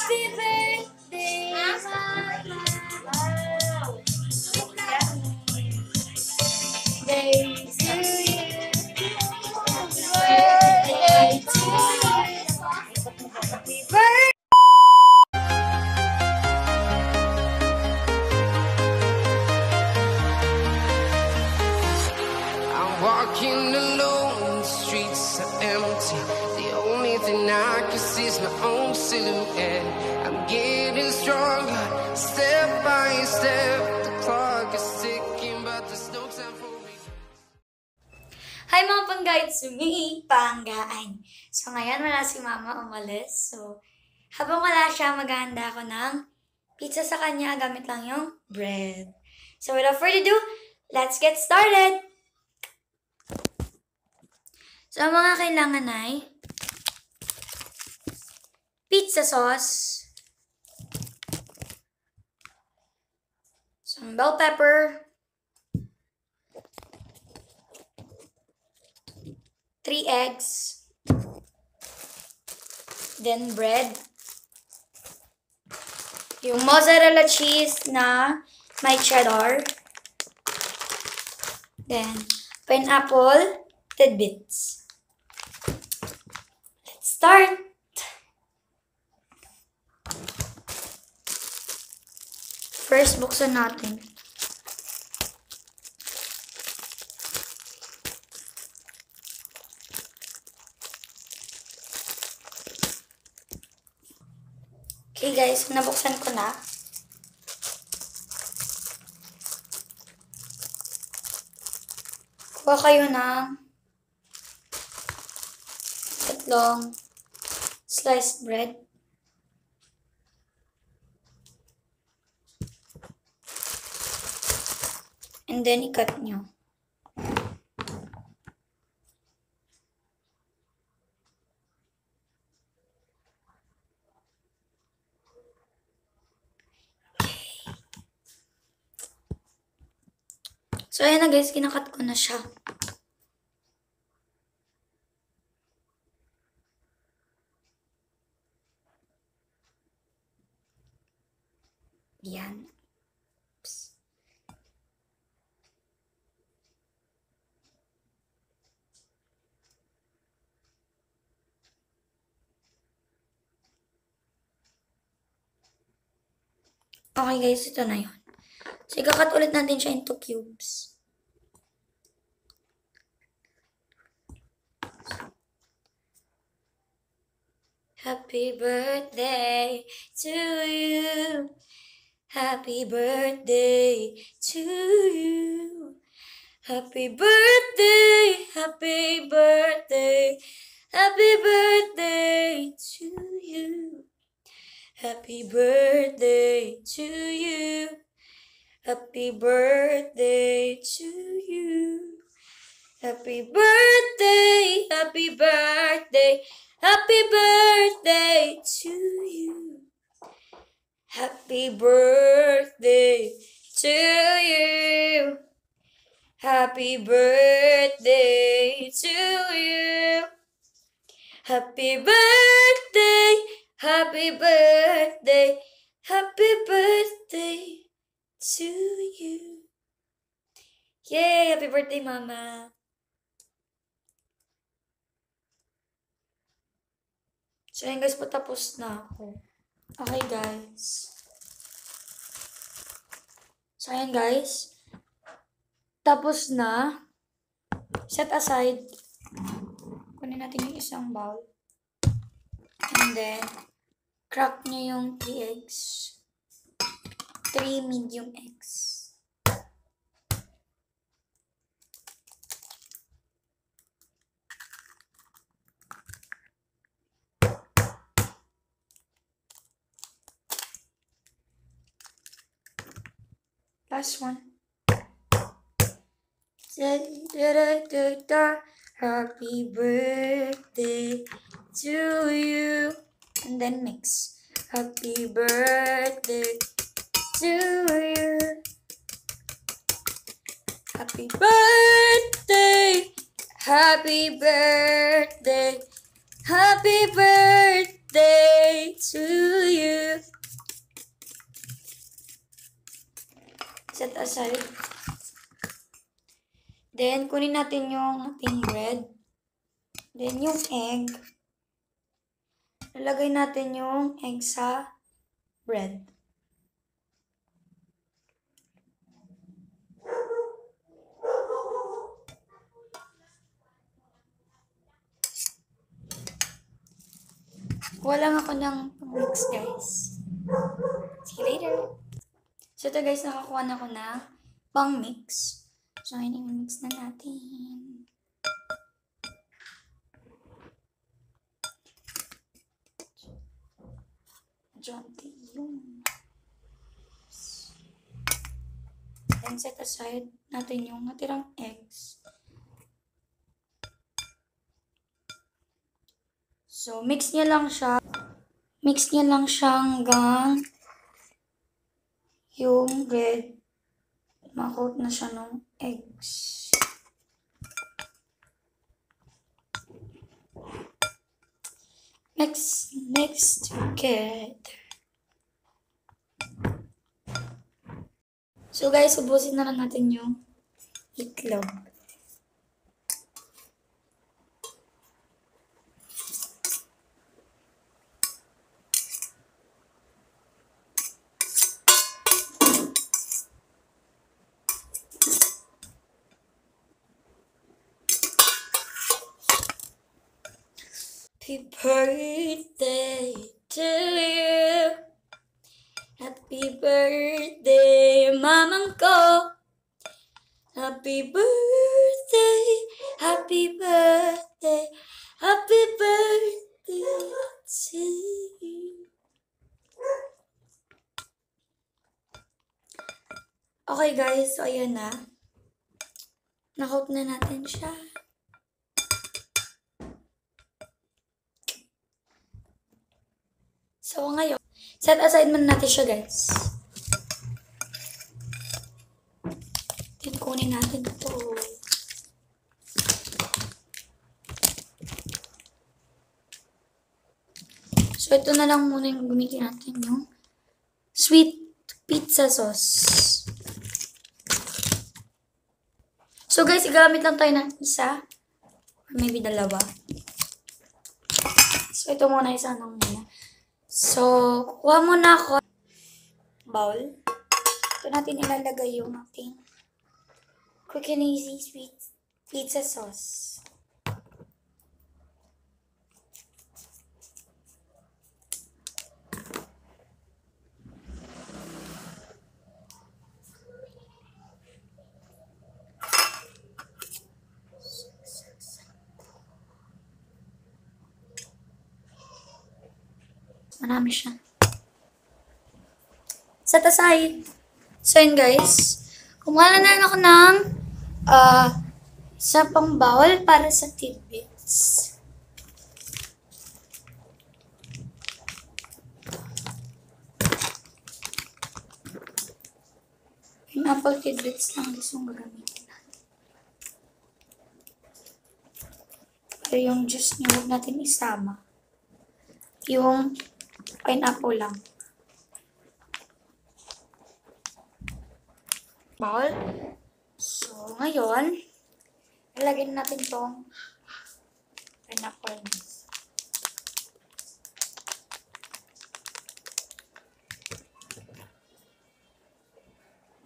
birthday, Mama. Wow. Day to you. Birthday to you. Happy birthday. I'm walking alone, the streets are empty. The only thing I can see is my own silhouette. I'm getting stronger, step by step. The clock is ticking, but there's no time for me. Hi mga pang-guides, panggaan. So ngayon wala si Mama umalis. So habang wala siya, maghahanda ako ng pizza sa kanya. Gamit lang yung bread. So without further ado, let's get started! So ang mga kailangan ay pizza sauce, some bell pepper, 3 eggs, then bread, yung mozzarella cheese na may cheddar, then pineapple tidbits. Let's start! First, buksan natin. Okay guys, nabuksan ko na. Kuha kayo ng tatlong sliced bread. And then, i-cut nyo. So, ayan na guys, kinakat ko na siya. Yan. Oops. Okay guys, ito na yun. So, ikakat ulit natin siya into cubes. Happy birthday to you. Happy birthday to you. Happy birthday, happy birthday, happy birthday to you. Happy birthday to you. Happy birthday to you. Happy birthday, happy birthday, happy birthday to you. Happy birthday to you. Happy birthday to you. Happy birthday, happy birthday, happy birthday to you. Yay! Happy birthday, Mama. So, yun guys, patapos na ako. Okay, guys. So, ayan, guys. Tapos na. Set aside. Kunin natin yung isang bowl. And then, crack nyo yung 3 eggs. 3 medium eggs. Last one. Happy birthday to you. And then mix. Happy birthday to you. Happy birthday. Happy birthday. Happy birthday to you. set aside. Then, kunin natin yung ating bread. Then, yung egg. Lalagay natin yung egg sa bread. Kuha lang ako ng mix, guys. See you later. So, ito guys, nakakuha na ako ng pang-mix. So, ngayon i-mix na natin. Jonty yung. Then, set aside natin yung natirang eggs. So, mix niya lang siya. Mix niya lang siya hanggang yung bread ma-coat na siya ng eggs. Mix together. So guys, ubusin na lang natin yung itlog. Happy birthday to you. Happy birthday, mamang ko. Happy birthday, happy birthday, happy birthday to you. Okay guys, so ayan na. Na-coat na natin siya. So, ngayon, set aside muna natin siya, guys. Then, kunin natin ito. So, ito na lang muna yung gamitin natin, yung sweet pizza sauce. So, guys, igamit lang tayo ng isa. Or maybe dalawa. So, ito muna, isa lang muna. So, kuha muna ako bowl. Ito natin ilalagay yung ating quick and easy sweet pizza sauce. Marami siya. Set aside. So, yun guys. Kumuha na ako ng isa pang bowl para sa tidbits. Yung apple tidbits lang gusto kong gagamitin natin. Pero yung juice niya, huwag natin isama. Yung pineapple lang. Bowl. So, ngayon, ilagay natin tong pineapple.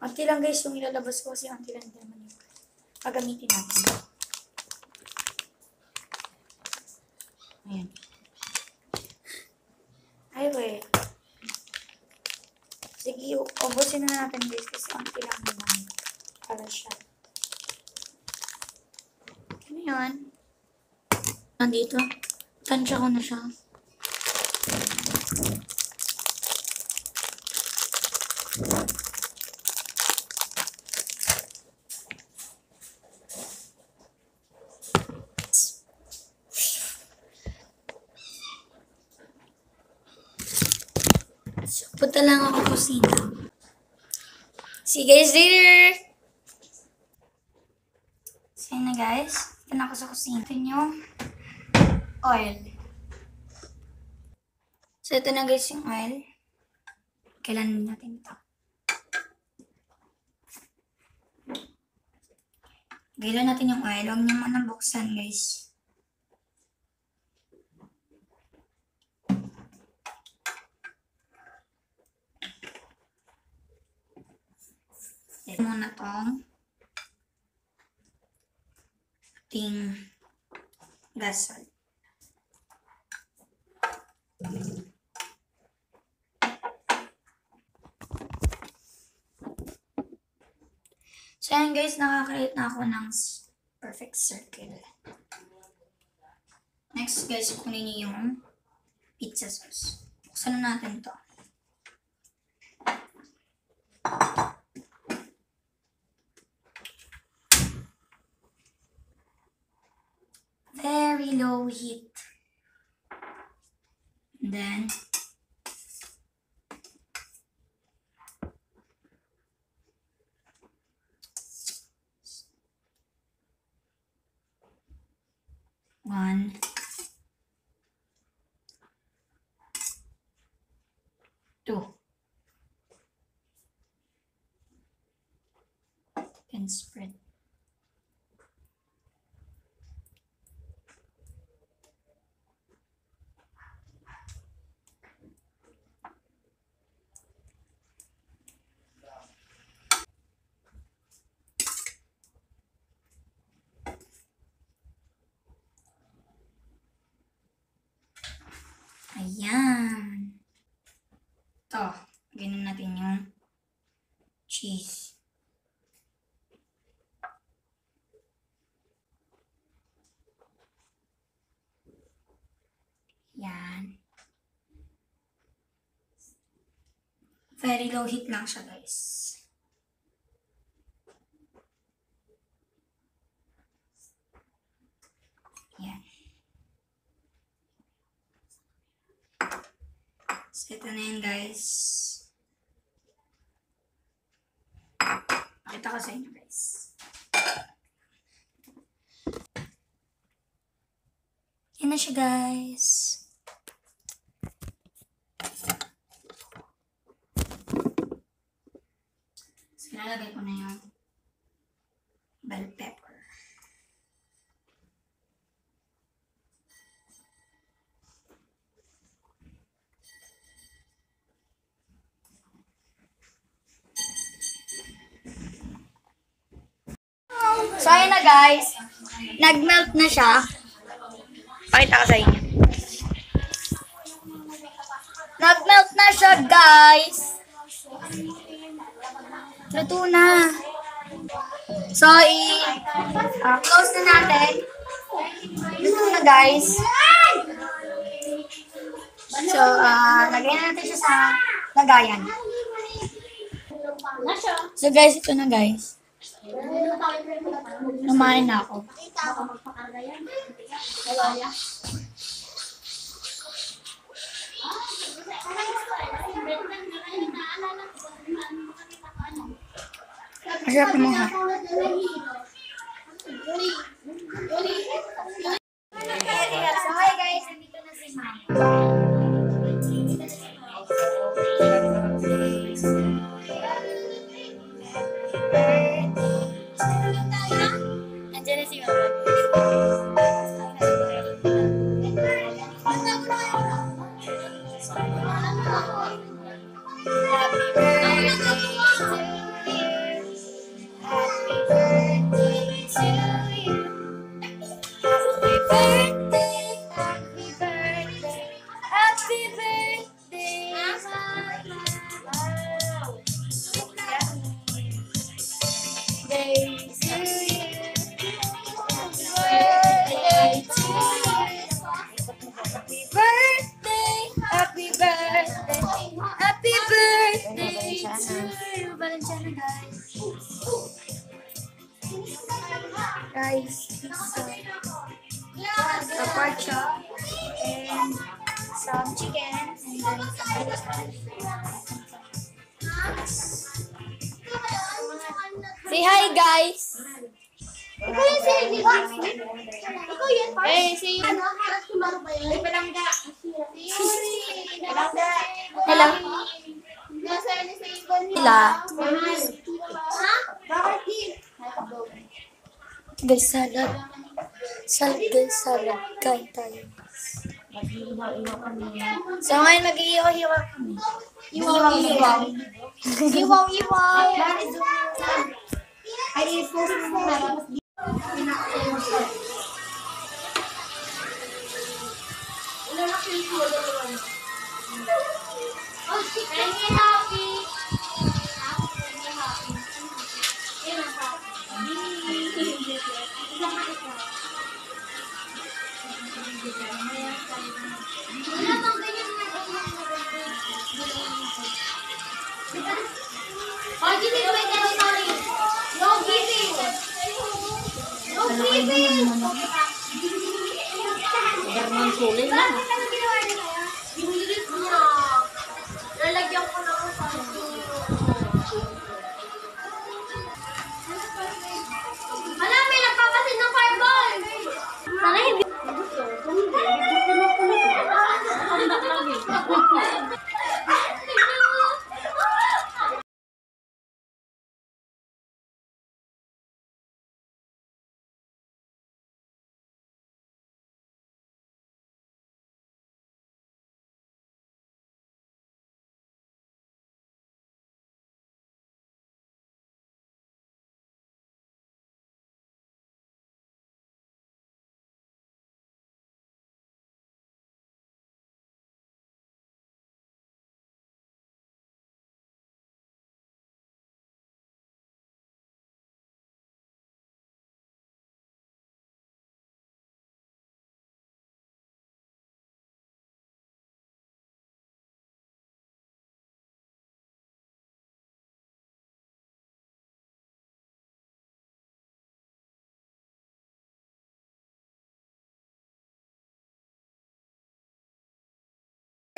Anti lang guys yung ilalabas ko kasi anti lang naman yung gagamitin natin. Ayan. Ay, wait. Sige, ubusin na natin guys kasi konti lang naman para siya. Ano yun? Nandito. Tansya ko na siya. So, punta lang ako kusina. See you guys later! So, yun na guys. Ito na ako sa kusina. Ito yung oil. So, ito na guys yung oil. Kailangan natin ito. Gila natin yung oil. Huwag niyo muna buksan, guys. Ito muna tong ating gasol. So, ayan guys, nakakreate na ako ng perfect circle. Next guys, kunin niyo yung pizza sauce. Buksan na natin to. Very low heat. And then, one, two, and spread. Ayan. Ito, ganun natin yung cheese. Yan. Very low heat lang siya, guys. Yan. So, ito na yun, guys. Pakita ko sa inyo, guys. Yan na siya, guys. So, lalagay ko na yung bell pepper. So, ayun na guys. Nag-melt na siya. Pakita ko sa inyo. Nag-melt na siya, guys. Luto na. So, close na natin. Luto na, guys. So, lagyan natin siya sa lagayan. So, guys, ito na, guys. Lumain na ako. Masarap naman ha. So, hi guys, nandito na si Mama. Nandiyan na si Mama. Happy birthday to you. Happy birthday to you. Happy birthday, happy birthday, happy birthday, Mama. Day to you. Birthday to you. Happy birthday, happy birthday, happy birthday to you. Valenciana, guys. Guys, a pork chop and some chicken and then some say hi, guys. Ikaw yun si di ba? Ikaw yun, Pars? Eh, si ano? Si Maro ba yun? Palangga. Si Yuri. Palangga. Hello. Nasa yun sa ibon niya. Sila. Ha? Bakit di? Guys, salad. Salad, guys, salad. Kain tayo. So, ngayon mag-iiwaw-iwaw kami. Iwaw-iwaw. Iwaw-iwaw. Ay, i-post mo na. Lalagyan ko na ako sa Alam, may nagpapasin ng fireball! Sana hindi.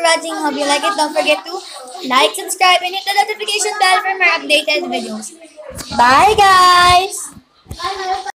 Watching. Hope you like it. Don't forget to like, subscribe, and hit the notification bell for more updated videos. Bye, guys!